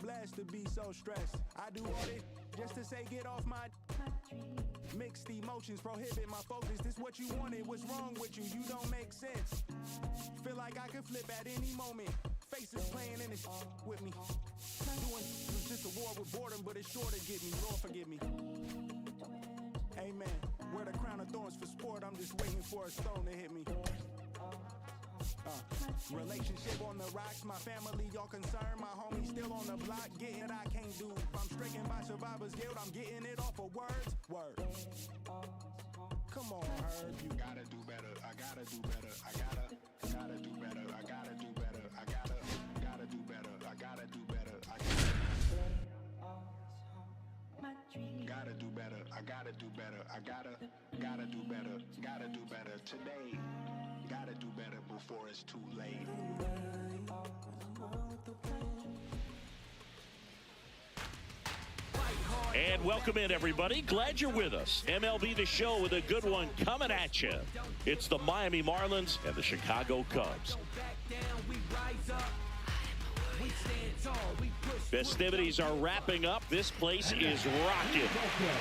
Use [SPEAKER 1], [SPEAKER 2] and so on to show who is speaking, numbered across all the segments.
[SPEAKER 1] blessed to be so stressed. I do all this just to say get off my mixed emotions, prohibit my focus. This what you wanted, what's wrong with you? You don't make sense. Feel like I can flip at any moment. Faces playing in this with me. Doing just a war with boredom, but it's sure to get me. Lord forgive me. Amen. Wear the crown of thorns for sport. I'm just waiting for a stone to hit me. Relationship on the rocks. My family all concerned. My homie still on the block. Getting it I can't do. If I'm stricken by survivor's guilt, I'm getting it off of words. Word. Come on, Herb. You gotta do better. I gotta do better. I gotta do better. I gotta do better. I gotta do better. I gotta do better. Gotta do better. I gotta do better. I gotta do better. Gotta do better today. Gotta do better before it's too late.
[SPEAKER 2] And welcome in, everybody. Glad you're with us. MLB The Show with a good one coming at you. It's the Miami Marlins and the Chicago Cubs. Festivities are wrapping up. This place is rocking.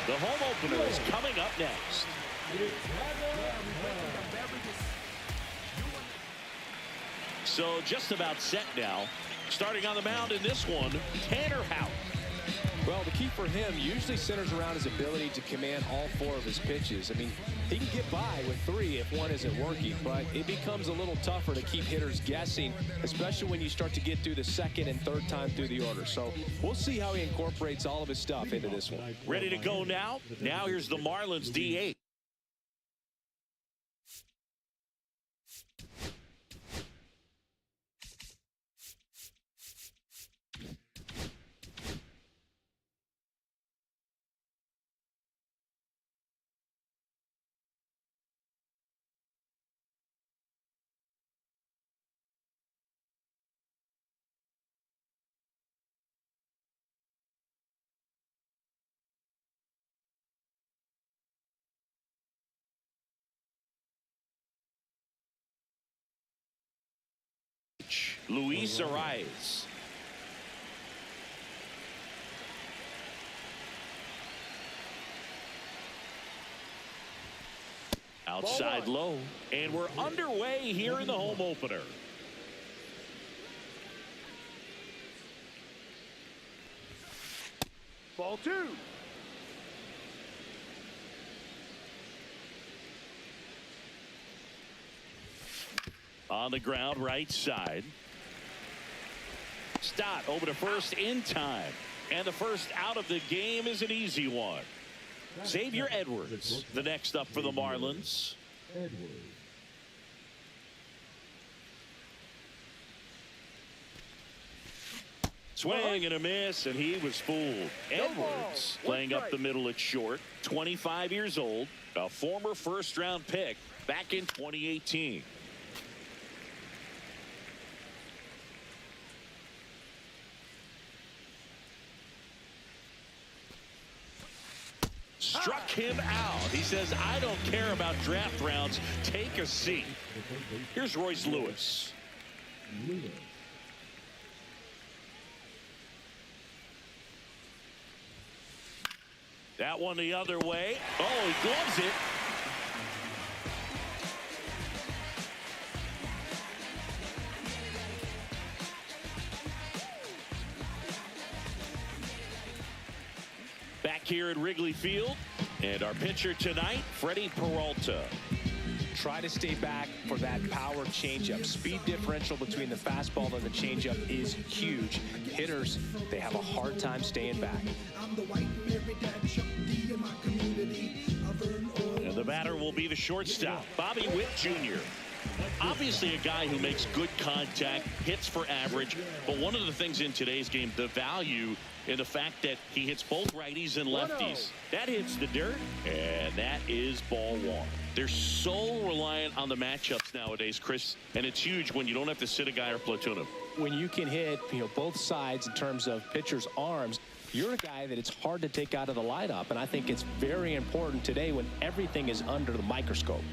[SPEAKER 2] The home opener is coming up next. So just about set now. Starting on the mound in this one, Tanner Houck.
[SPEAKER 3] Well, the key for him usually centers around his ability to command all four of his pitches. I mean, he can get by with three if one isn't working, but it becomes a little tougher to keep hitters guessing, especially when you start to get through the second and third time through the order. So we'll see how he incorporates all of his stuff into this one.
[SPEAKER 2] Ready to go now? Now here's the Marlins DH. Luis Arias. Outside low. And we're underway here in the home opener.
[SPEAKER 4] Ball two.
[SPEAKER 2] On the ground, right side. Stott over to first in time. And the first out of the game is an easy one. Xavier Edwards, the next up for the Marlins. Swing and a miss, and he was fooled. Edwards playing up the middle at short, 25 years old, a former first-round pick back in 2018. Struck him out. He says, I don't care about draft rounds. Take a seat. Here's Royce Lewis. That one the other way. Oh, he gloves it. Back here at Wrigley Field, and our pitcher tonight, Freddie Peralta.
[SPEAKER 3] Try to stay back for that power changeup. Speed differential between the fastball and the changeup is huge. Hitters, they have a hard time staying back.
[SPEAKER 2] And the batter will be the shortstop, Bobby Witt Jr. Obviously a guy who makes good contact, hits for average, but one of the things in today's game, the value in the fact that he hits both righties and lefties. That hits the dirt, and that is ball one. They're so reliant on the matchups nowadays, Chris, and it's huge when you don't have to sit a guy or platoon him.
[SPEAKER 3] When you can hit, both sides in terms of pitchers' arms, you're a guy that it's hard to take out of the lineup, and I think it's very important today when everything is under the microscope.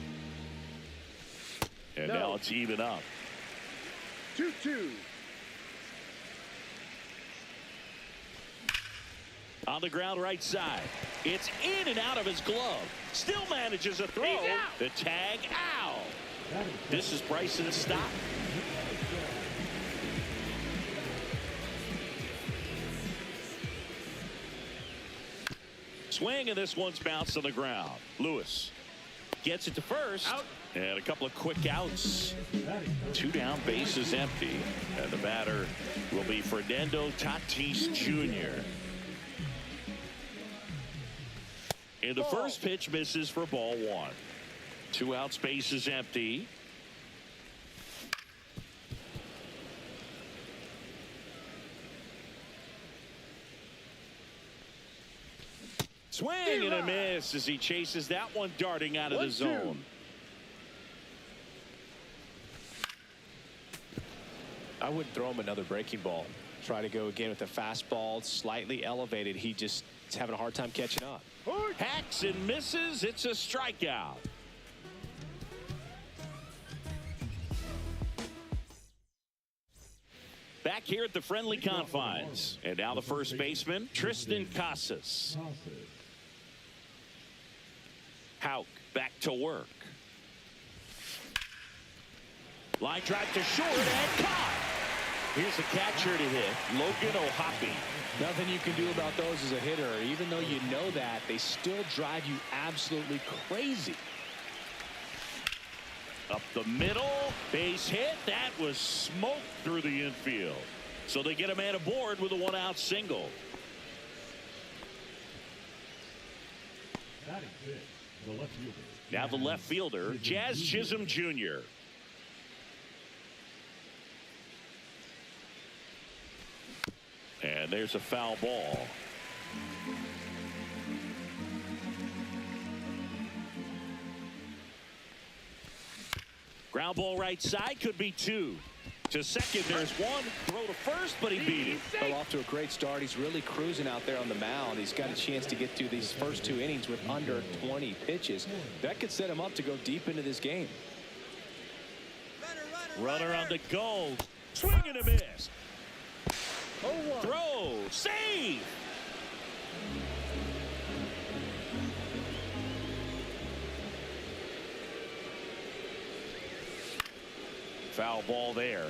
[SPEAKER 2] And now it's even up.
[SPEAKER 4] 2-2.
[SPEAKER 2] On the ground right side. It's in and out of his glove. Still manages a throw. The tag out. This is Bryson's stop. Swing, and this one's bounced on the ground. Lewis gets it to first. Out. And a couple of quick outs. 2 down, bases empty. And the batter will be Fernando Tatis Jr. And the first pitch misses for ball 1. 2 outs, bases empty. Swing and a miss as he chases that one darting out of the zone.
[SPEAKER 3] I wouldn't throw him another breaking ball. Try to go again with the fastball, slightly elevated. He just is having a hard time catching up.
[SPEAKER 2] Hacks and misses. It's a strikeout. Back here at the friendly confines. And now the first baseman, Tristan Casas. Houck back to work. Line drive to short and caught. Here's a catcher to hit, Logan O'Hoppe.
[SPEAKER 3] Nothing you can do about those as a hitter. Even though you know that, they still drive you absolutely crazy.
[SPEAKER 2] Up the middle, base hit. That was smoked through the infield. So they get a man aboard with a 1-out single. Now the left fielder, Jazz Chisholm Jr. And there's a foul ball. Ground ball right side, could be 2. To second, there's 1. Throw to first, but he beat it.
[SPEAKER 3] Well, off to a great start. He's really cruising out there on the mound. He's got a chance to get through these first 2 innings with under 20 pitches. That could set him up to go deep into this game.
[SPEAKER 2] Runner on the go. Swing and a miss. Throw. Save. Foul ball there.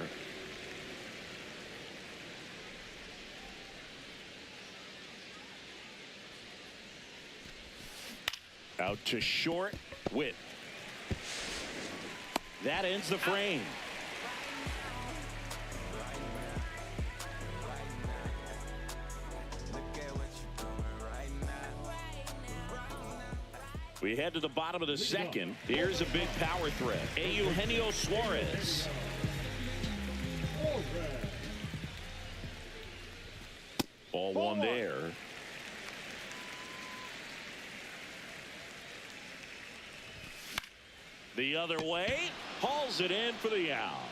[SPEAKER 2] Out to short. Witt. That ends the frame. We head to the bottom of the second. Here's a big power threat. Eugenio Suarez. Ball 1 there. The other way. Hauls it in for the out.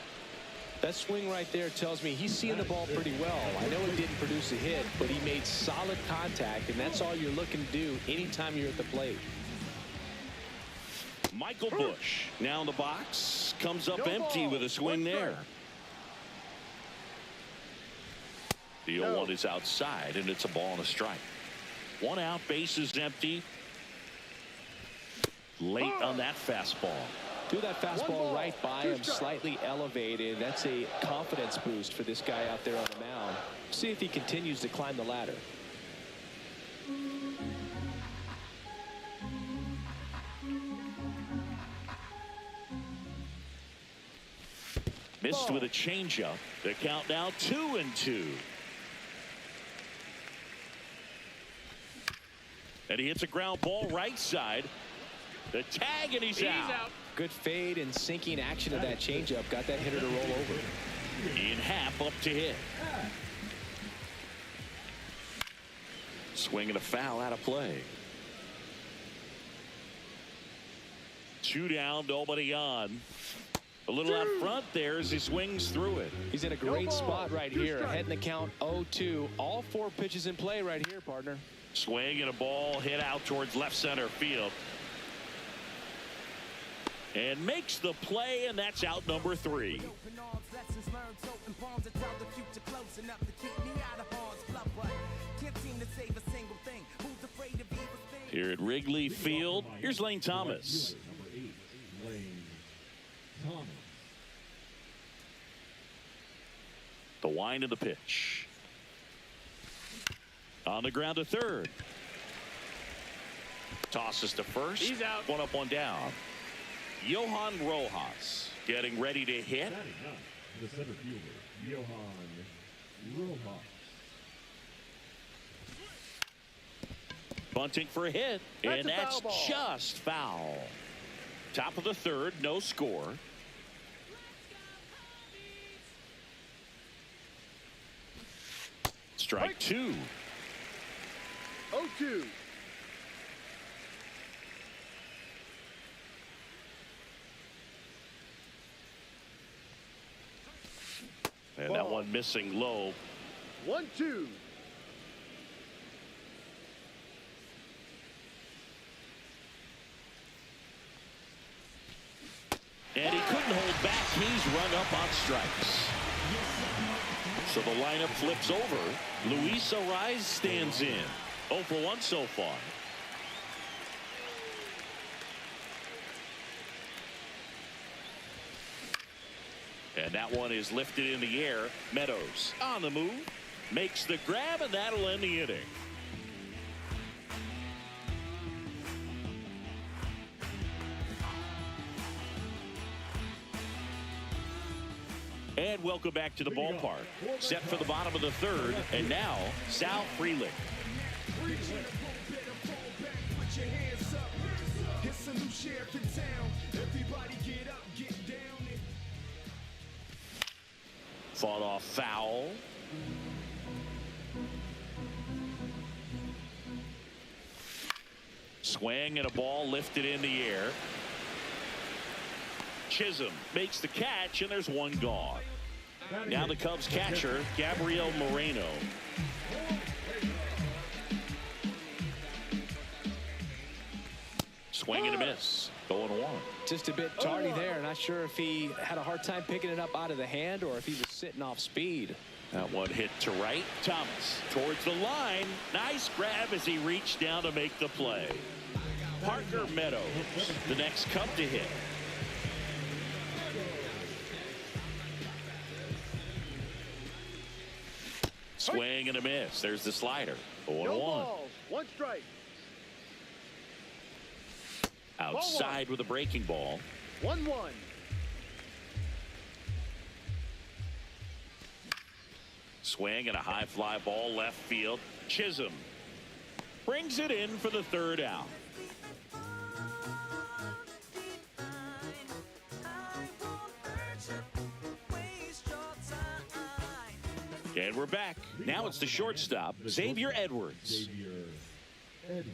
[SPEAKER 3] That swing right there tells me he's seeing the ball pretty well. I know he didn't produce a hit, but he made solid contact, and that's all you're looking to do anytime you're at the plate.
[SPEAKER 2] Michael Busch now in the box, comes up empty with a swing there. The 0-1 is outside, and it's a ball and a strike. 1 out, bases empty. Late on that fastball.
[SPEAKER 3] Threw that fastball right by him, slightly elevated. That's a confidence boost for this guy out there on the mound. See if he continues to climb the ladder.
[SPEAKER 2] Missed with a changeup. The count now 2-2. And he hits a ground ball right side. The tag, and he's out.
[SPEAKER 3] Good fade and sinking action of that changeup. Got that hitter to roll over.
[SPEAKER 2] In half up to hit. Swing and a foul out of play. 2 down, nobody on. A little out front there as he swings through it.
[SPEAKER 3] He's in a great spot right here. Ahead in the count 0-2. All 4 pitches in play right here, partner.
[SPEAKER 2] Swing and a ball hit out towards left center field. And makes the play, and that's out number 3. Can't seem to save a single Here at Wrigley Field, here's Lane Thomas.
[SPEAKER 4] Number 8, Lane Thomas.
[SPEAKER 2] The wind of the pitch. On the ground to third. Tosses to first.
[SPEAKER 3] He's out.
[SPEAKER 2] One up, one down. Johan Rojas getting ready to hit.
[SPEAKER 4] Batting up, the center fielder, Johan Rojas.
[SPEAKER 2] Bunting for a hit. And that's
[SPEAKER 3] foul ball.
[SPEAKER 2] just foul. Top of the third, no score. Strike two.
[SPEAKER 3] 0-2.
[SPEAKER 2] And that one missing low.
[SPEAKER 3] 1-2.
[SPEAKER 2] And he couldn't hold back. He's rung up on strikes. So the lineup flips over. Luis Ariz stands in. 0 for 1 so far. And that one is lifted in the air. Meadows on the move. Makes the grab, and that'll end the inning. And welcome back to the ballpark. Set for the bottom of the third. And now, Sal Frelick. Fought off foul. Swing and a ball lifted in the air. Chisholm makes the catch, and there's one gone. Now the Cubs catcher, Gabriel Moreno. Swing and a miss. 0-1.
[SPEAKER 3] Just a bit tardy there. Not sure if he had a hard time picking it up out of the hand or if he was sitting off speed.
[SPEAKER 2] That one hit to right. Thomas towards the line. Nice grab as he reached down to make the play. Parker Meadows, the next Cub to hit. Swing and a miss. There's the slider. 0-1.
[SPEAKER 3] 1 strike.
[SPEAKER 2] Outside with a breaking ball.
[SPEAKER 3] 1-1.
[SPEAKER 2] Swing and a high fly ball left field. Chisholm brings it in for the third out. And we're back. Now it's the shortstop, Xavier Edwards.
[SPEAKER 4] Xavier Edwards.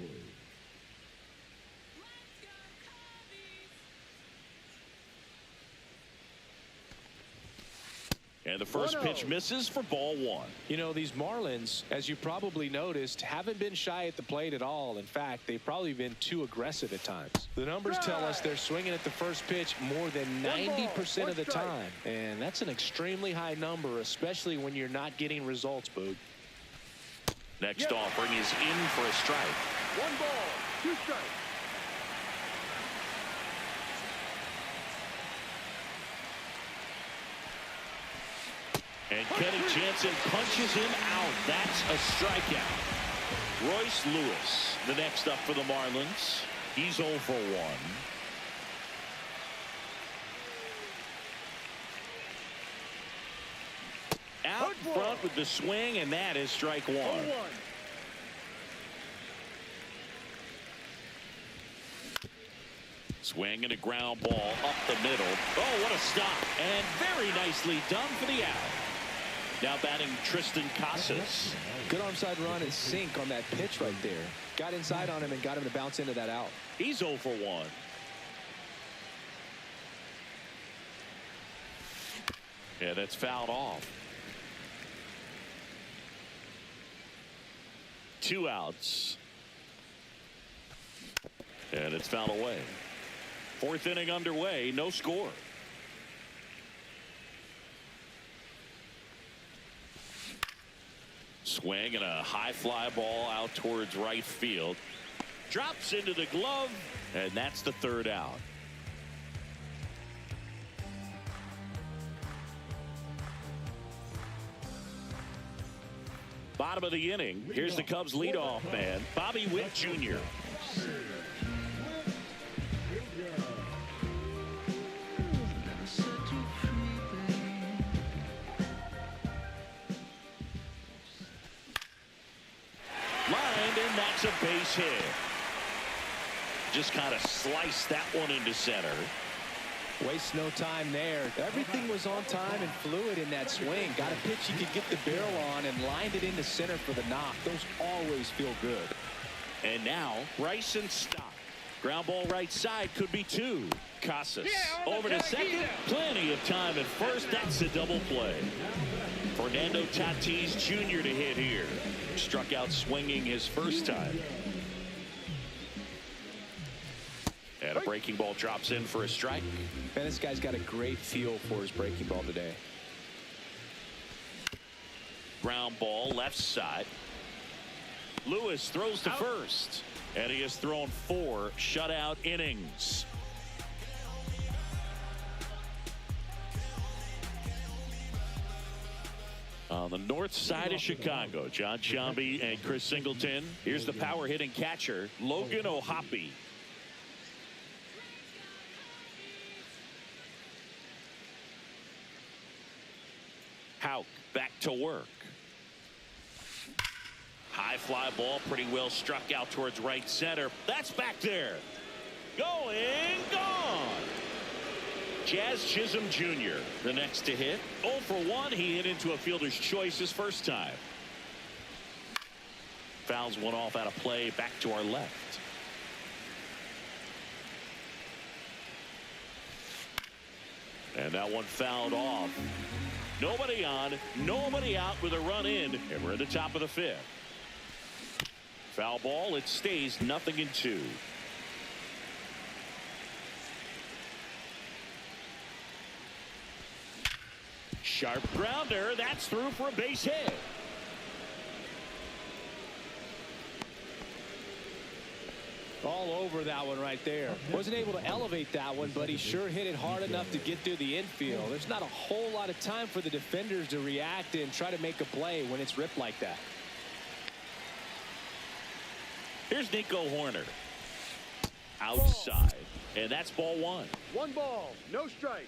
[SPEAKER 2] And the first pitch misses for ball one.
[SPEAKER 3] You know, these Marlins, as you probably noticed, haven't been shy at the plate at all. In fact, they've probably been too aggressive at times. The numbers tell us they're swinging at the first pitch more than 90% of the time. And that's an extremely high number, especially when you're not getting results, Boog.
[SPEAKER 2] Next offering is in for a strike.
[SPEAKER 3] 1 ball, 2 strikes.
[SPEAKER 2] And Kenny Jansen punches him out. That's a strikeout. Royce Lewis, the next up for the Marlins. He's 0 for 1. Out front with the swing, and that is strike 1. Swing and a ground ball up the middle. Oh, what a stop. And very nicely done for the out. Now batting Tristan Casas.
[SPEAKER 3] Good onside run and sink on that pitch right there. Got inside on him and got him to bounce into that out.
[SPEAKER 2] He's 0 for 1. Yeah, that's fouled off. 2 outs. And it's fouled away. 4th inning underway, no score. Swing and a high fly ball out towards right field. Drops into the glove, and that's the third out. Bottom of the inning. Here's the Cubs leadoff man, Bobby Witt Jr. Lined, and that's a base hit. Just kind of sliced that one into center.
[SPEAKER 3] Waste no time there. Everything was on time and fluid in that swing. Got a pitch you could get the barrel on and lined it into center for the knock. Those always feel good.
[SPEAKER 2] And now Bryson Stott. Ground ball right side, could be two. Casas over to second. Plenty of time at first. That's a double play. Fernando Tatis Jr. to hit here. Struck out swinging his first time. And a breaking ball drops in for a strike.
[SPEAKER 3] Man, this guy's got a great feel for his breaking ball today.
[SPEAKER 2] Ground ball left side. Lewis throws to first. And he has thrown 4 shutout innings. On the north side of Chicago, John Sciambi and Chris Singleton. Here's the power hitting catcher, Logan O'Hoppe. Houck back to work. High fly ball, pretty well struck out towards right center. That's back there. Going, gone. Jazz Chisholm Jr. the next to hit. 0 for 1. He hit into a fielder's choice his first time. Fouls one off out of play back to our left. And that one fouled off. Nobody on, nobody out with a run in, and we're at the top of the 5th. Foul ball, it stays 0-2. Sharp grounder, that's through for a base hit.
[SPEAKER 3] All over that one right there. Wasn't able to elevate that one, but he sure hit it hard enough to get through the infield. There's not a whole lot of time for the defenders to react and try to make a play when it's ripped like that.
[SPEAKER 2] Here's Nico Horner. Outside. And that's ball 1.
[SPEAKER 5] 1 ball, no strikes.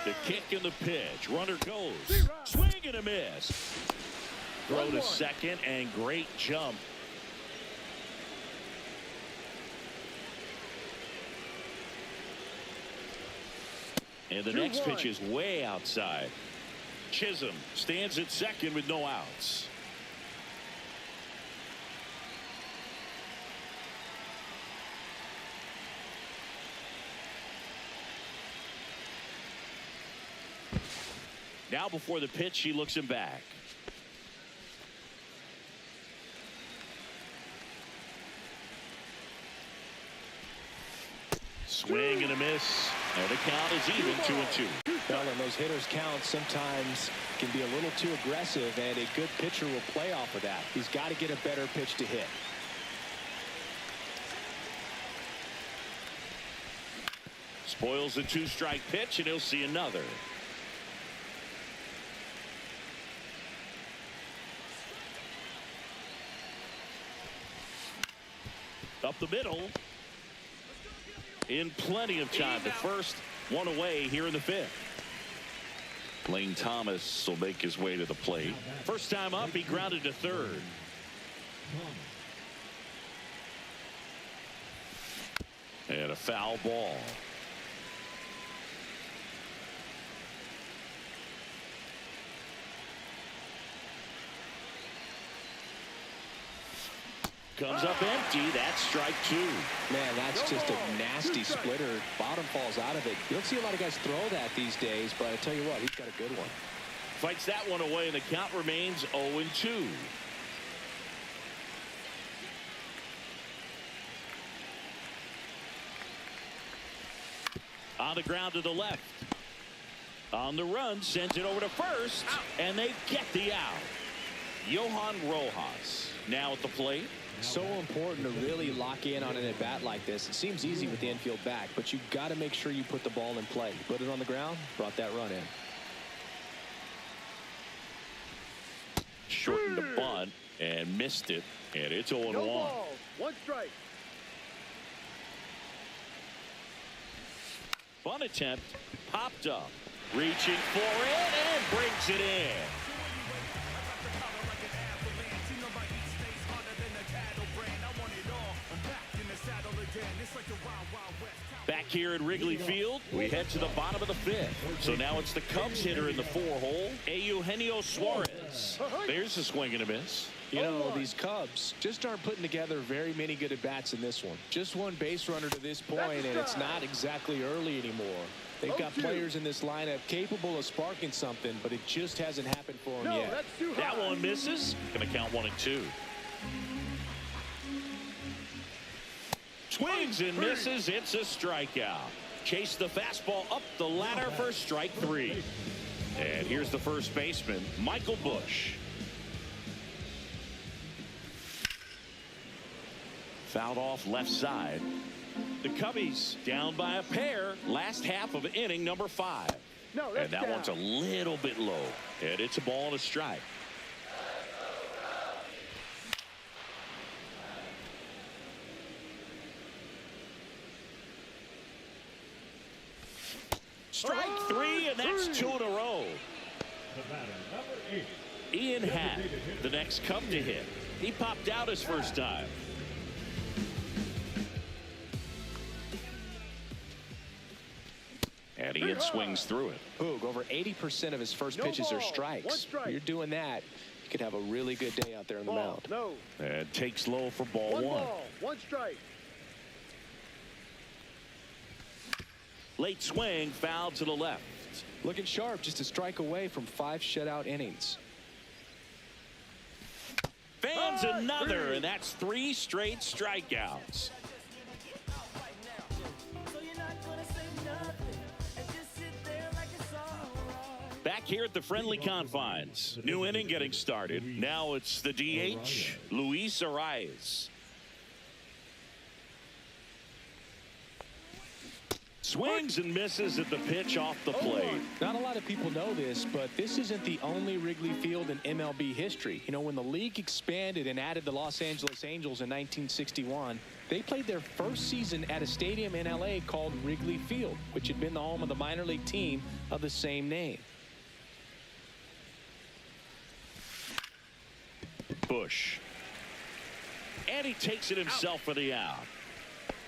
[SPEAKER 2] The kick and the pitch. Runner goes. Swing and a miss. Throw to second and great jump. And the next pitch is way outside. Chisholm stands at second with no outs. Now before the pitch, he looks him back. Swing and a miss. And the count is even 2-2.
[SPEAKER 3] Well, and those hitters' counts sometimes can be a little too aggressive, and a good pitcher will play off of that. He's got to get a better pitch to hit.
[SPEAKER 2] Spoils the 2-strike pitch, and he'll see another. Up the middle. In plenty of time. The first one away here in the 5th. Lane Thomas will make his way to the plate. First time up, he grounded to third. And a foul ball. Comes up empty. That's strike 2.
[SPEAKER 3] Man, that's just a nasty splitter. Bottom falls out of it. You don't see a lot of guys throw that these days, but I tell you what, he's got a good one.
[SPEAKER 2] Fights that one away, and the count remains 0-2. On the ground to the left. On the run, sends it over to first, and they get the out. Johan Rojas now at the plate.
[SPEAKER 3] So important to really lock in on an at-bat like this. It seems easy with the infield back, but you've got to make sure you put the ball in play. Put it on the ground, brought that run in.
[SPEAKER 2] Shortened the bunt and missed it, and it's 0-1.
[SPEAKER 5] No balls, 1 strike.
[SPEAKER 2] Bunt attempt popped up, reaching for it and brings it in. Back here at Wrigley Field, we head to the bottom of the 5th. So now it's the Cubs hitter in the 4-hole, Eugenio Suarez. There's a swing and a miss.
[SPEAKER 3] You know, these Cubs just aren't putting together very many good at-bats in this one. Just one base runner to this point, and it's not exactly early anymore. They've got players in this lineup capable of sparking something, but it just hasn't happened for them yet.
[SPEAKER 2] That one misses. Going to count 1-2. Swings and misses. It's a strikeout. Chase the fastball up the ladder for strike 3. And here's the first baseman, Michael Busch. Fouled off left side. The Cubbies down by a pair. Last half of inning number 5. And that one's a little bit low. And it's a ball and a strike. Strike 3, and that's 2 in a row.
[SPEAKER 4] The batter, number 8.
[SPEAKER 2] Ian Happ, the next Cub to hit. He popped out his first time. And Ian swings through it.
[SPEAKER 3] Boog, over 80% of his first pitches are strikes. You're doing that, you could have a really good day out there on the mound.
[SPEAKER 2] And takes low for ball 1.
[SPEAKER 5] Ball, 1 strike.
[SPEAKER 2] Late swing, foul to the left.
[SPEAKER 3] Looking sharp, just a strike away from 5 shutout innings.
[SPEAKER 2] Fans another, and that's 3 straight strikeouts. Back here at the friendly confines. New inning getting started. Now it's the DH, Luis Arias. Swings and misses at the pitch off the plate.
[SPEAKER 3] Not a lot of people know this, but this isn't the only Wrigley Field in MLB history. You know, when the league expanded and added the Los Angeles Angels in 1961, they played their first season at a stadium in LA called Wrigley Field, which had been the home of the minor league team of the same name.
[SPEAKER 2] Busch. And he takes it himself for the out.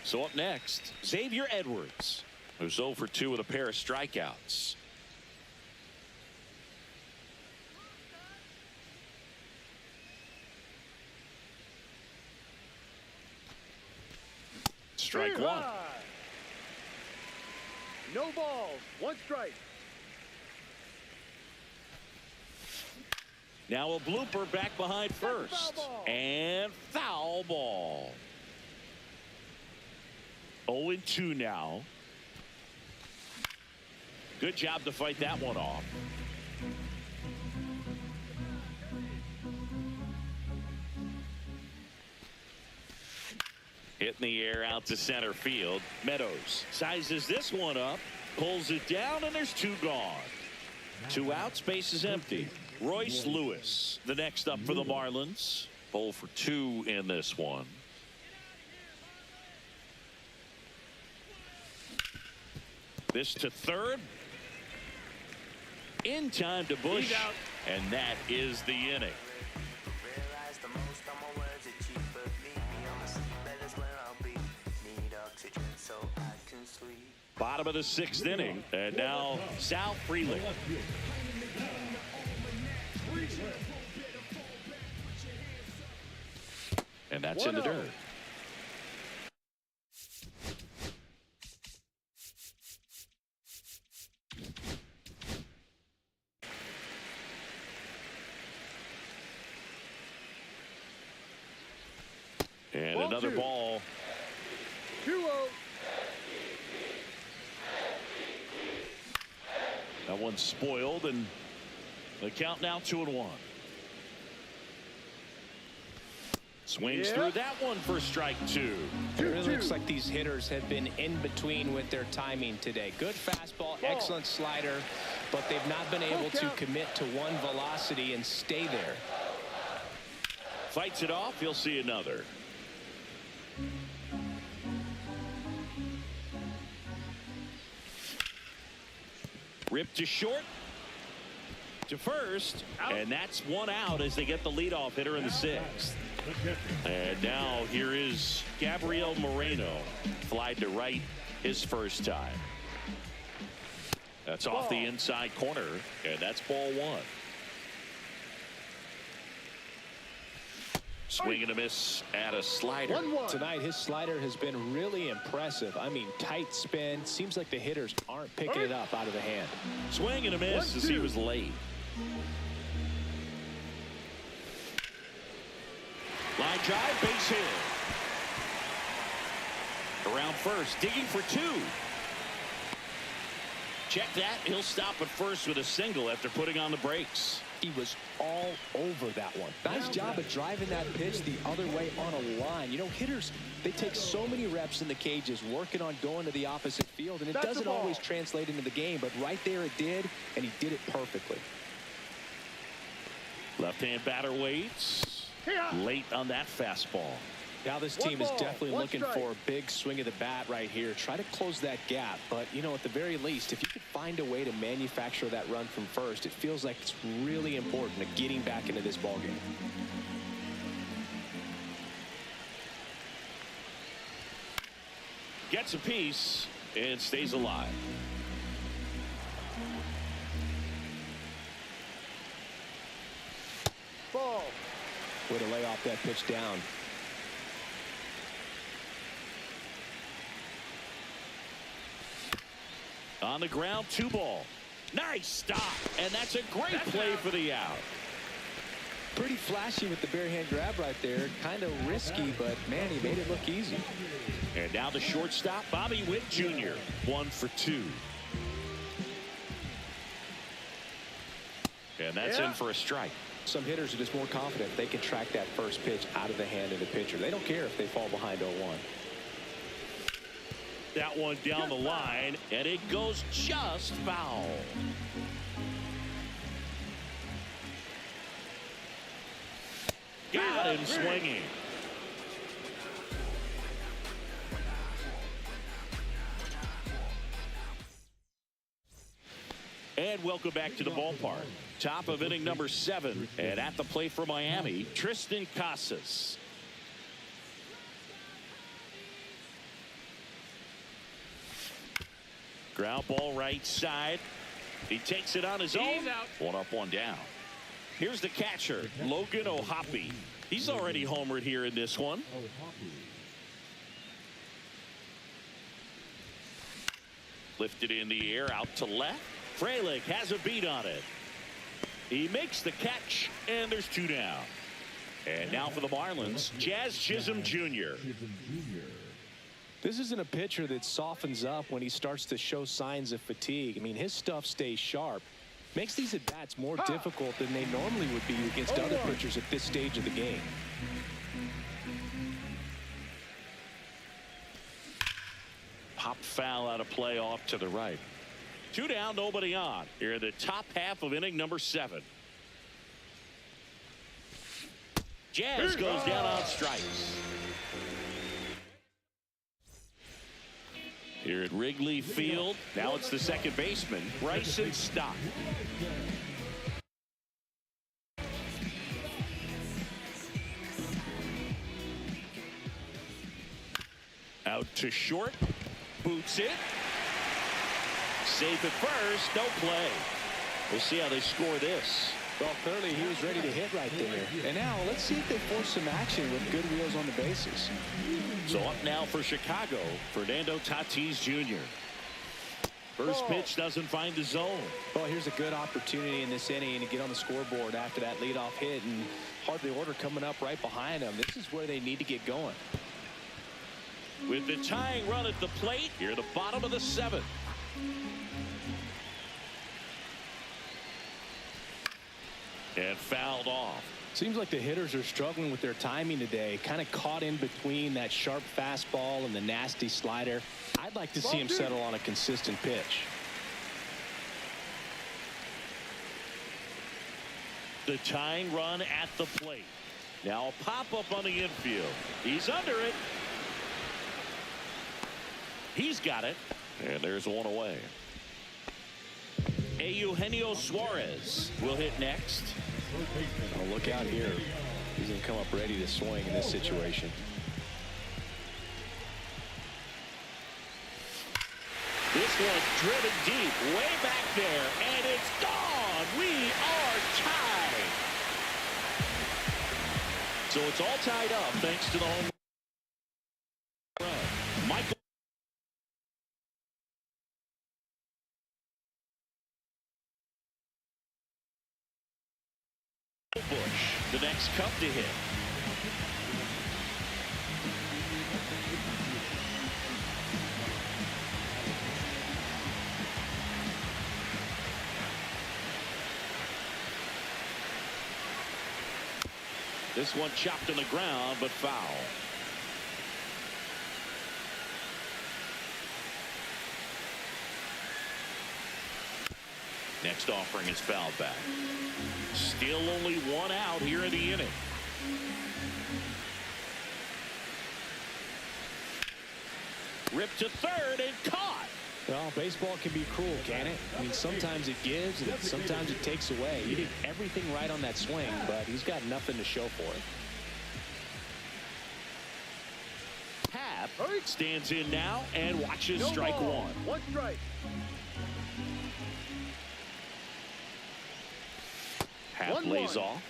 [SPEAKER 2] So up next, Xavier Edwards, who's 0 for 2 with a pair of strikeouts. Strike 1.
[SPEAKER 5] No balls, 1 strike.
[SPEAKER 2] Now a blooper back behind first. And foul ball. 0-2 now. Good job to fight that one off. Hit in the air out to center field. Meadows sizes this one up, pulls it down, and there's 2 gone. 2 outs, base is empty. Royce Lewis, the next up for the Marlins. 0 for 2 in this one. This to third. In time to Busch. And that is the inning. Bottom of the 6th inning. And now Sal Frelick. And that's in the dirt. And another ball.
[SPEAKER 5] 2-0.
[SPEAKER 2] one spoiled, and the count now 2-1. Swings through that one for strike 2.
[SPEAKER 3] It really looks like these hitters have been in between with their timing today. Good fastball, excellent slider, but they've not been able to commit to one velocity and stay there.
[SPEAKER 2] Fights it off. He'll see another. Ripped to short. To first. And that's one out as they get the leadoff hitter in the 6th. And now here is Gabriel Moreno. Flied to right his first time. That's off the inside corner. And that's ball 1. Swing and a miss at a slider.
[SPEAKER 3] Tonight, his slider has been really impressive. I mean, tight spin. Seems like the hitters aren't picking it up out of the hand.
[SPEAKER 2] Swing and a miss as he was late. Line drive, base hit. Around first, digging for 2. Check that. He'll stop at first with a single after putting on the brakes.
[SPEAKER 3] He was all over that one. Nice job of driving that pitch the other way on a line. You know, hitters, they take so many reps in the cages working on going to the opposite field, and it doesn't always translate into the game, but right there it did, and he did it perfectly.
[SPEAKER 2] Left-hand batter waits. Late on that fastball.
[SPEAKER 3] Now this team is definitely looking for a big swing of the bat right here. Try to close that gap. But, you know, at the very least, if you could find a way to manufacture that run from first, it feels like it's really important to getting back into this ballgame.
[SPEAKER 2] Gets a piece and stays alive.
[SPEAKER 5] Ball.
[SPEAKER 3] Way to lay off that pitch down.
[SPEAKER 2] On the ground, 2 ball. Nice stop. And that's a great play for the out.
[SPEAKER 3] Pretty flashy with the bare hand grab right there. Kind of risky, but man, he made it look easy.
[SPEAKER 2] And now the shortstop, Bobby Witt Jr. 1 for 2. And that's in for a strike.
[SPEAKER 3] Some hitters are just more confident they can track that first pitch out of the hand of the pitcher. They don't care if they fall behind 0-1.
[SPEAKER 2] That one down the line, and it goes just foul. Got him swinging. And welcome back to the ballpark. Top of inning number 7, and at the plate for Miami, Tristan Casas. Ground ball right side. He takes it on his own. One up, one down. Here's the catcher, Logan O'Hoppe. He's already homered here in this one. Lifted in the air out to left. Frelick has a beat on it. He makes the catch, and there's 2 down. And now for the Marlins, Jazz Chisholm Jr.
[SPEAKER 3] This isn't a pitcher that softens up when he starts to show signs of fatigue. I mean, his stuff stays sharp. Makes these at-bats more difficult than they normally would be against other pitchers at this stage of the game.
[SPEAKER 2] Pop foul out of play off to the right. 2 down, nobody on. Here in the top half of inning number 7. Jazz goes down on strikes. Here at Wrigley Field, now it's the second baseman, Bryson Stott. Out to short, boots it. Safe at first, no play. We'll see how they score this.
[SPEAKER 3] Well, clearly he was ready to hit right there. And now let's see if they force some action with good wheels on the bases.
[SPEAKER 2] So up now for Chicago, Fernando Tatis Jr. First pitch doesn't find the zone.
[SPEAKER 3] Well, here's a good opportunity in this inning to get on the scoreboard after that leadoff hit, and hardly order coming up right behind them. This is where they need to get going.
[SPEAKER 2] With the tying run at the plate, here at the bottom of the 7th. And fouled off.
[SPEAKER 3] Seems like the hitters are struggling with their timing today. Kind of caught in between that sharp fastball and the nasty slider. I'd like to see him settle on a consistent pitch.
[SPEAKER 2] The tying run at the plate. Now a pop-up on the infield. He's under it. He's got it. And there's one away. Eugenio Suarez will hit next.
[SPEAKER 3] Oh, look out here. He's going to come up ready to swing in this situation.
[SPEAKER 2] This one driven deep, way back there, and it's gone. We are tied. So it's all tied up thanks to the home run. Michael Bush, the next cup to hit. This one chopped on the ground, but foul. Next offering is fouled back. Still only one out here in the inning. Ripped to third and caught.
[SPEAKER 3] Well, baseball can be cruel, can it? I mean, sometimes it gives and sometimes it takes away. He did everything right on that swing, but he's got nothing to show for it.
[SPEAKER 2] Happ stands in now and watches strike one.
[SPEAKER 5] One strike.
[SPEAKER 2] Happ lays off.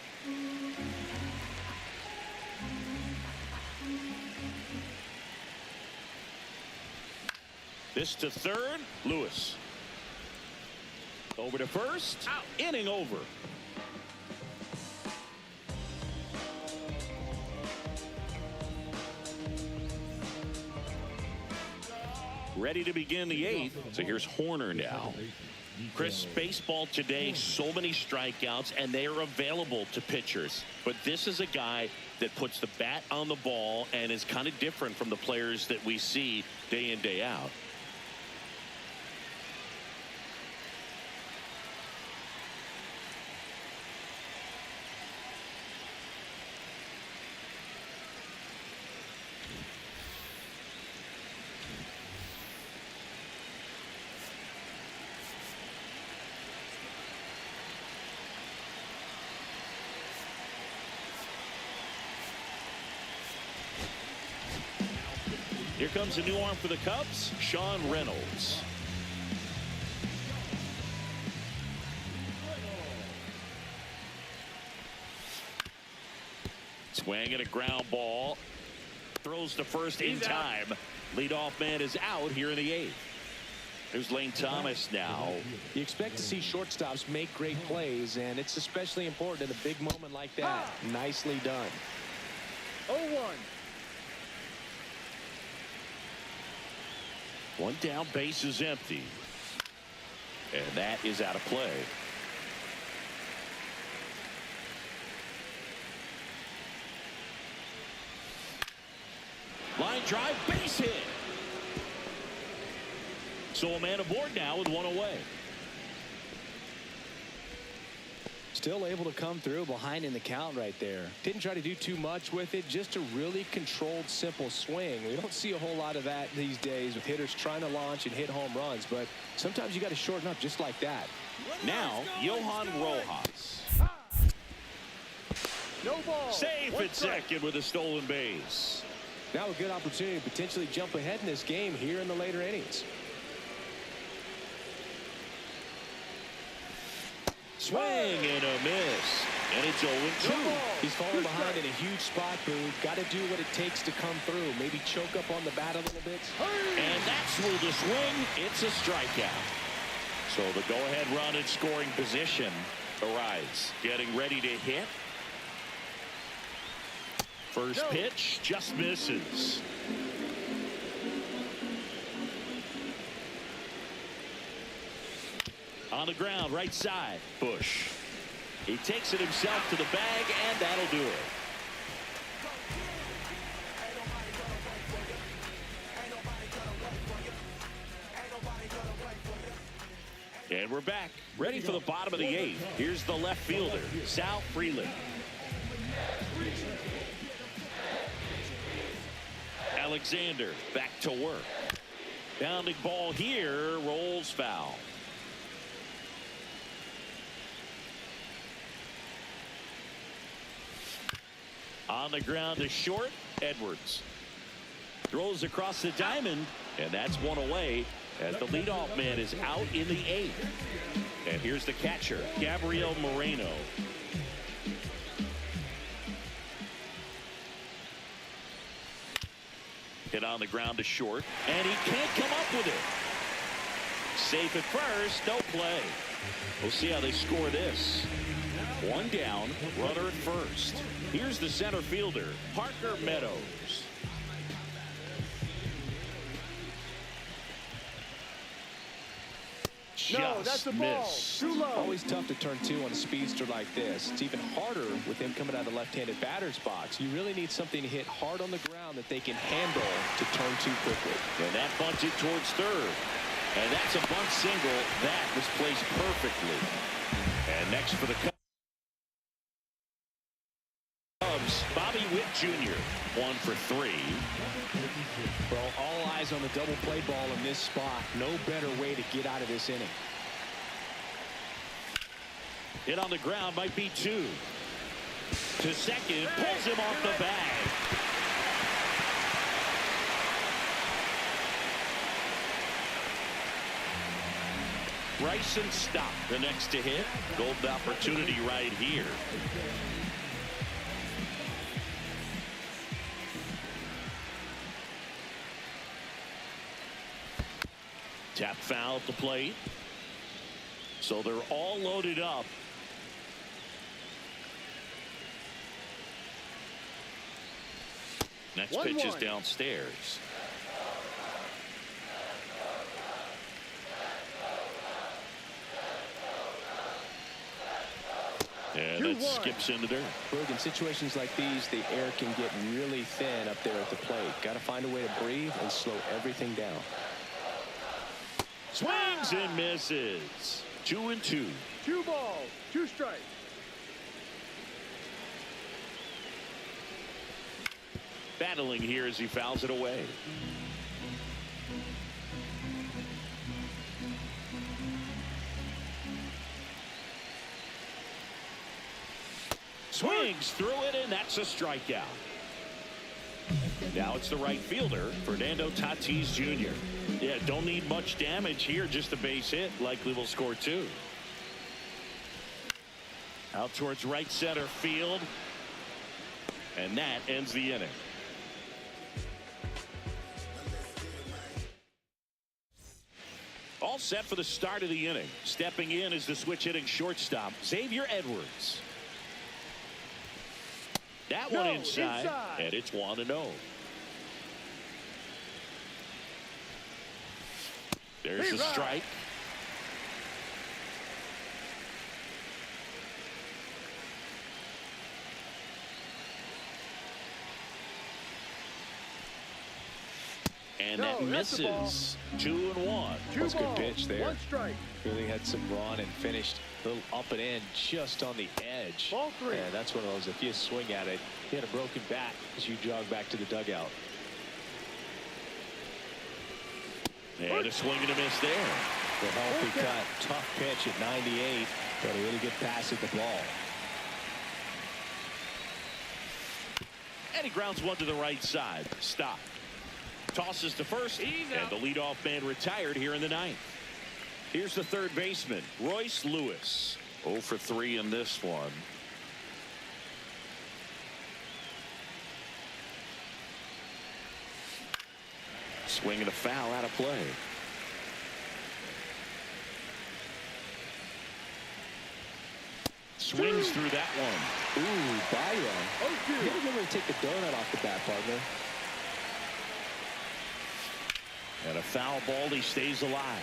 [SPEAKER 2] This to third. Lewis. Over to first. Out. Inning over. Ready to begin the eighth. So here's Horner now. Chris, baseball today, so many strikeouts, and they are available to pitchers. But this is a guy that puts the bat on the ball and is kind of different from the players that we see day in, day out. Here comes a new arm for the Cubs, Sean Reynolds. Swing and a ground ball. Throws to first in time. Leadoff man is out here in the eighth. There's Lane Thomas now.
[SPEAKER 3] You expect to see shortstops make great plays, and it's especially important in a big moment like that. Nicely done.
[SPEAKER 5] 0-1.
[SPEAKER 2] One down, base is empty. And that is out of play. Line drive, base hit. So a man aboard now with one away.
[SPEAKER 3] Still able to come through behind in the count right there. Didn't try to do too much with it. Just a really controlled, simple swing. We don't see a whole lot of that these days with hitters trying to launch and hit home runs. But sometimes you got to shorten up just like that.
[SPEAKER 2] Now, Johan Rojas.
[SPEAKER 5] No ball.
[SPEAKER 2] Safe at second with a stolen base.
[SPEAKER 3] Now a good opportunity to potentially jump ahead in this game here in the later innings.
[SPEAKER 2] Swing and a miss. And it's 0-2.
[SPEAKER 3] He's falling behind in a huge spot, Boo. Got to do what it takes to come through. Maybe choke up on the bat a little bit.
[SPEAKER 2] And that's with the swing. It's a strikeout. So the go-ahead run in scoring position arrives. Getting ready to hit. First pitch just misses. On the ground, right side. Bush. He takes it himself to the bag, and that'll do it. And we're back, ready for the bottom of the 8th. Here's the left fielder, Sal Freeland. Alexander back to work. Bounding ball here, rolls foul. On the ground to short, Edwards. Throws across the diamond, and that's one away as the leadoff man is out in the 8th. And here's the catcher, Gabriel Moreno. Hit on the ground to short, and he can't come up with it. Safe at first, no play. We'll see how they score this. One down, runner at first. Here's the center fielder, Parker Meadows.
[SPEAKER 5] No, that's the ball. Too low.
[SPEAKER 3] Always tough to turn 2 on a speedster like this. It's even harder with him coming out of the left-handed batter's box. You really need something to hit hard on the ground that they can handle to turn 2 quickly.
[SPEAKER 2] And that bunted towards third. And that's a bunt single. That was placed perfectly. And next for the Cubs, Bobby Witt Jr. 1 for 3.
[SPEAKER 3] Well, all eyes on the double play ball in this spot. No better way to get out of this inning.
[SPEAKER 2] Hit on the ground, might be 2. To second, pulls him off the bag. Bryson Stott, the next to hit. Golden opportunity right here. Tap foul at the plate. So they're all loaded up. Next pitch is downstairs. And it skips into dirt.
[SPEAKER 3] Berg, in situations like these, the air can get really thin up there at the plate. Got to find a way to breathe and slow everything down.
[SPEAKER 2] Swings and misses. 2-2.
[SPEAKER 5] 2 balls, 2 strikes.
[SPEAKER 2] Battling here as he fouls it away. Swings through it, and that's a strikeout. Now it's the right fielder, Fernando Tatis Jr. Yeah, don't need much damage here, just a base hit. Likely will score 2. Out towards right center field. And that ends the inning. All set for the start of the inning. Stepping in is the switch hitting shortstop, Xavier Edwards. That one inside, and it's 1-0. There's the strike. And that misses. 2-1.
[SPEAKER 3] That's a good pitch there.
[SPEAKER 5] 1 strike.
[SPEAKER 3] Really had some run and finished a little up and in just on the edge.
[SPEAKER 5] Ball 3.
[SPEAKER 3] And that's one of those, if you swing at it, you had a broken bat as you jog back to the dugout.
[SPEAKER 2] And a swing and a miss there.
[SPEAKER 3] The healthy cut. Tough pitch at 98, but a really good pass at the ball.
[SPEAKER 2] And he grounds one to the right side. Stop. Tosses to first, and the leadoff man retired here in the 9th. Here's the third baseman, Royce Lewis. 0 for 3 in this one. Swing and a foul out of play. Swings through that one.
[SPEAKER 3] Ooh, Byron. You gotta get ready to take the donut off the bat, partner.
[SPEAKER 2] And a foul ball, he stays alive.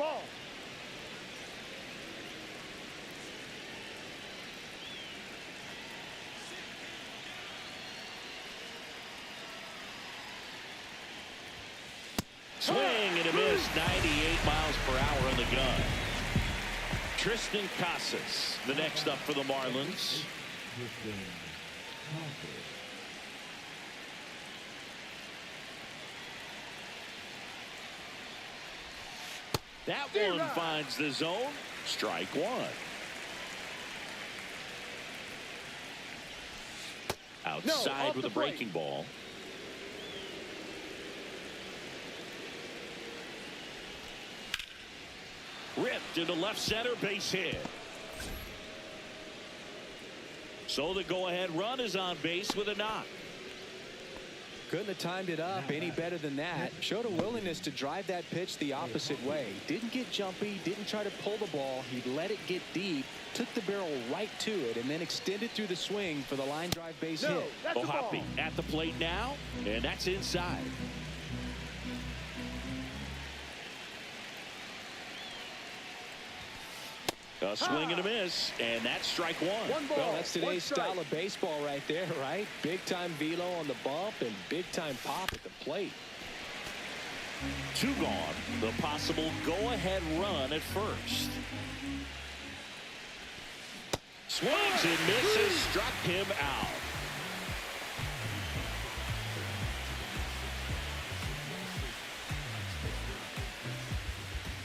[SPEAKER 5] ball.
[SPEAKER 2] Swing and a miss. 98 miles per hour in the gun. Tristan Casas, the next up for the Marlins. That one finds the zone. Strike one. Outside with a breaking ball. Ripped into left center, base hit. So the go-ahead run is on base with a knock.
[SPEAKER 3] Couldn't have timed it up any better than that. Showed a willingness to drive that pitch the opposite way. Didn't get jumpy, didn't try to pull the ball. He let it get deep, took the barrel right to it, and then extended through the swing for the line drive base hit.
[SPEAKER 2] O'Hoppe at the plate now, and that's inside. A swing and a miss, and that's strike one.
[SPEAKER 3] Well, that's today's style of baseball right there, right? Big-time velo on the bump and big-time pop at the plate.
[SPEAKER 2] Two gone. The possible go-ahead run at first. Swings and misses, struck him out.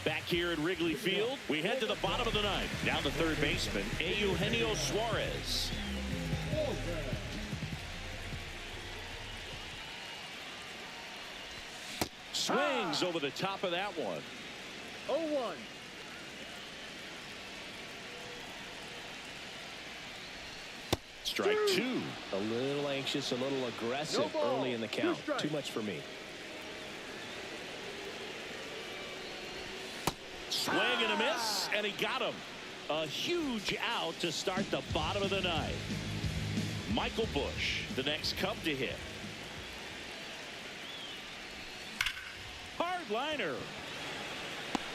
[SPEAKER 2] Back here at Wrigley Field, we head to the bottom of the ninth. Down to third baseman, Eugenio Suarez. Swings over the top of that one.
[SPEAKER 5] 0-1.
[SPEAKER 2] Strike two.
[SPEAKER 3] A little anxious, a little aggressive early in the count. Too much for me.
[SPEAKER 2] Swing and a miss, and he got him. A huge out to start the bottom of the ninth. Michael Busch, the next Cub to hit. Hard liner.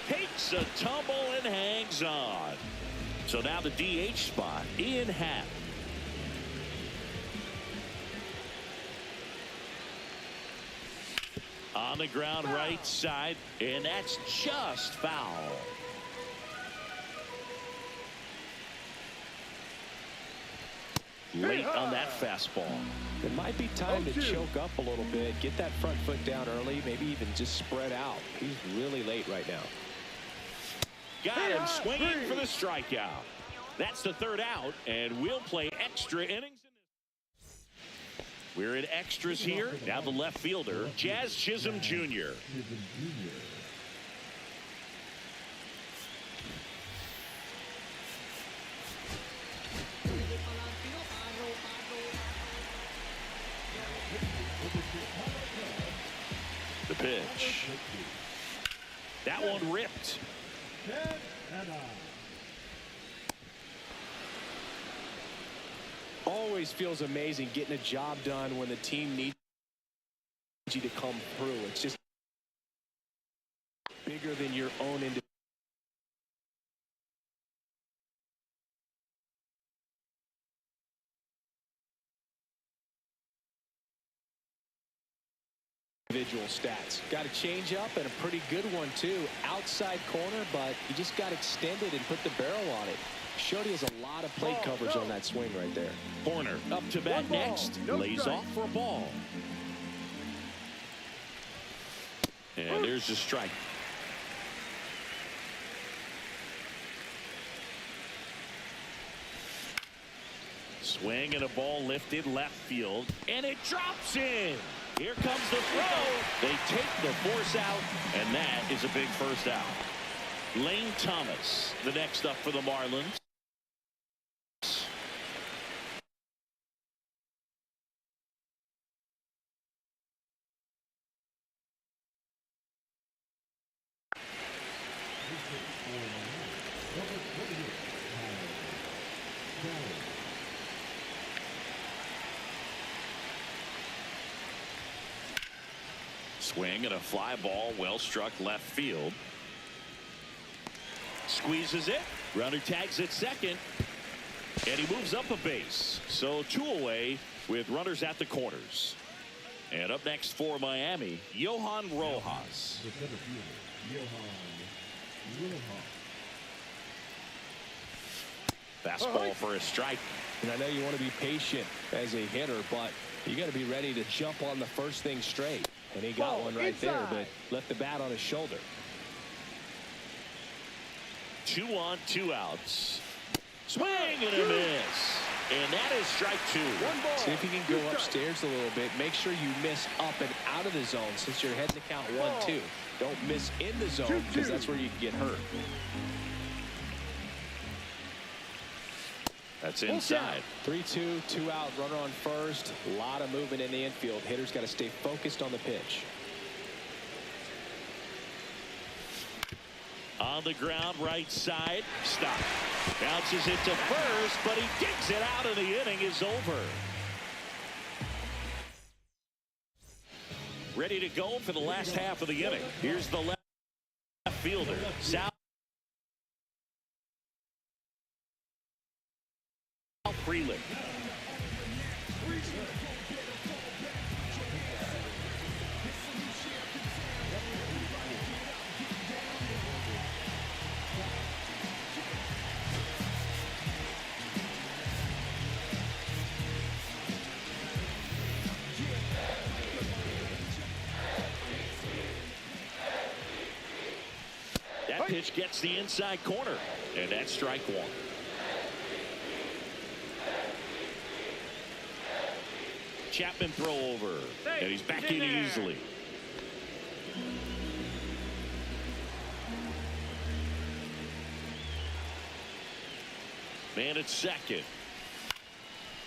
[SPEAKER 2] Takes a tumble and hangs on. So now the DH spot, Ian Happ. On the ground right side, and that's just foul. Late on that fastball.
[SPEAKER 3] It might be time to choke up a little bit, get that front foot down early, maybe even just spread out. He's really late right now.
[SPEAKER 2] Got him swinging for the strikeout. That's the third out, and we'll play extra innings. We're in extras here. Now the left fielder, Jazz Chisholm Jr. The pitch. That one ripped.
[SPEAKER 3] Always feels amazing getting a job done when the team needs you to come through. It's just bigger than your own individual stats. Got a change up and a pretty good one too. Outside corner, but he just got extended and put the barrel on it. Shody has a lot of plate coverage on that swing right there.
[SPEAKER 2] Corner up to bat next. Lays off for a ball. And there's the strike. Swing and a ball lifted left field. And it drops in. Here comes the throw. They take the force out. And that is a big first out. Lane Thomas, the next up for the Marlins. Swing and a fly ball, well struck left field. squeezes it. Runner tags at second. And he moves up a base. So 2 away with runners at the corners. And up next for Miami, Johan Rojas.
[SPEAKER 4] The center fielder, Johan Rojas.
[SPEAKER 2] Fastball for a strike.
[SPEAKER 3] And I know you want to be patient as a hitter, but you got to be ready to jump on the first thing straight. And he got one right there, but left the bat on his shoulder.
[SPEAKER 2] 2 on, 2 outs. Swing and a miss. And that is strike 2.
[SPEAKER 3] See if you can go upstairs a little bit. Make sure you miss up and out of the zone since you're heading to count 1-2. Don't miss in the zone because that's where you can get hurt.
[SPEAKER 2] That's inside.
[SPEAKER 3] 3-2, 2 out, runner on first. A lot of movement in the infield. Hitters got to stay focused on the pitch.
[SPEAKER 2] On the ground, right side. Stop. Bounces it to first, but he digs it out, and the inning is over. Ready to go for the last half of the inning. Here's the left fielder. South Freeland. That pitch gets the inside corner, and that's strike 1. Chapman throw over, and he's back in easily. Man at second.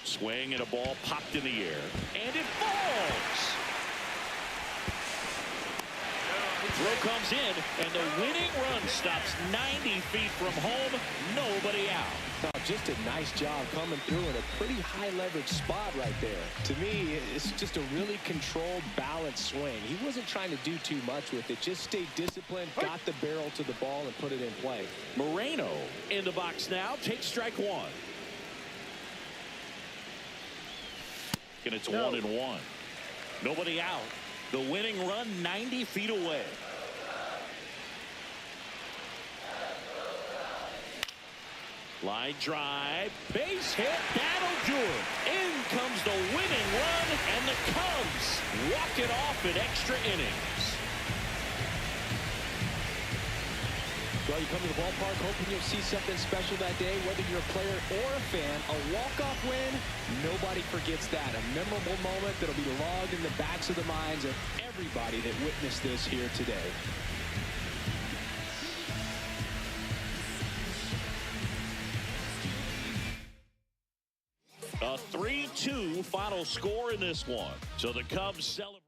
[SPEAKER 2] Swing and a ball popped in the air, and it falls. Throw comes in, and the winning run stops 90 feet from home. Nobody out.
[SPEAKER 3] Oh, just a nice job coming through in a pretty high leverage spot right there. To me, it's just a really controlled, balanced swing. He wasn't trying to do too much with it. Just stayed disciplined, got the barrel to the ball, and put it in play.
[SPEAKER 2] Moreno in the box now. Takes strike 1. And it's 1-1. Nobody out. The winning run 90 feet away. Line drive, base hit, that'll do it. In comes the winning run, and the Cubs walk it off in extra innings.
[SPEAKER 3] Well, you come to the ballpark hoping you'll see something special that day, whether you're a player or a fan. A walk-off win, nobody forgets that. A memorable moment that'll be logged in the backs of the minds of everybody that witnessed this here today.
[SPEAKER 2] A 3-2 final score in this one. So the Cubs celebrate.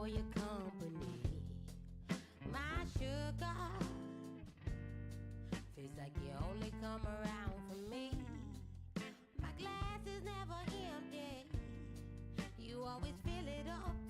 [SPEAKER 6] Your company, my sugar. Feels like you only come around for me. My glass is never empty. You always fill it up.